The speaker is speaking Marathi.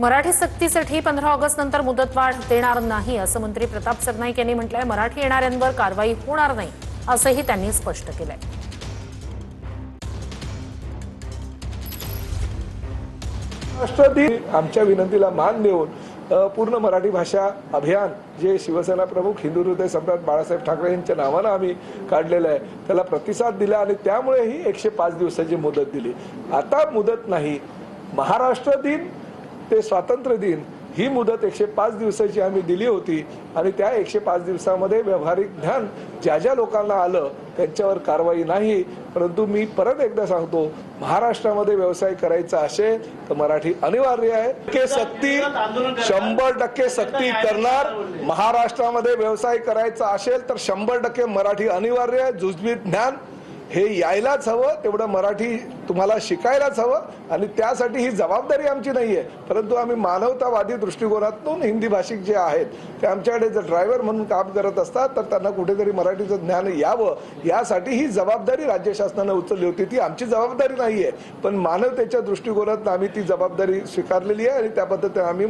मराठी सक्तीसाठी 15 ऑगस्ट नंतर मुदतवाढ देणार नाही असं मंत्री प्रताप सरनाईक यांनी म्हटलंय। मराठी येणाऱ्यांवर कारवाई होणार नाही असंही त्यांनी स्पष्ट केलंय। राष्ट्रपती आमच्या विनंतीला मान देऊन पूर्ण मराठी भाषा अभियान जे शिवसेना प्रमुख हिंदू हृदय सम्राट बाळासाहेब ठाकरे यांच्या नावाने आम्ही काढलेलं आहे त्याला प्रतिसाद दिला आणि त्यामुळे ही 105 दिवसाची मुदत दिली। आता मुदत नाही, महाराष्ट्र दिन ते स्वातंत्र्य दिन ही मुदत 105 दिवसाची आम्ही दिली होती आणि त्या 105 दिवसामध्ये व्यावहारिक ज्ञान ज्या ज्या लोकांना आलं त्यांच्यावर कारवाई नाही। परंतु मी परत एकदा सांगतो, महाराष्ट्रामध्ये व्यवसाय करायचा असेल तर मराठी अनिवार्य आहे। सक्ती 100% सक्ती करणार। महाराष्ट्रामध्ये व्यवसाय करायचा असेल तर 100% मराठी अनिवार्य आहे। जुजबी ज्ञान हे यायलाच हवं, तेवढं मराठी तुम्हाला शिकायलाच हवं आणि त्यासाठी ही जबाबदारी आमची नाहीये। परंतु आम्ही मानवतावादी दृष्टिकोनातून हिंदी भाषिक जे आहेत ते आमच्याकडे जर ड्रायव्हर म्हणून काम करत असतात तर त्यांना कुठेतरी मराठीचं ज्ञान यावं यासाठी ही जबाबदारी राज्य शासनाने उचलली होती। ती आमची जबाबदारी नाहीये, पण मानवतेच्या दृष्टिकोनातून आम्ही ती जबाबदारी स्वीकारलेली आहे आणि त्या पद्धतीने आम्ही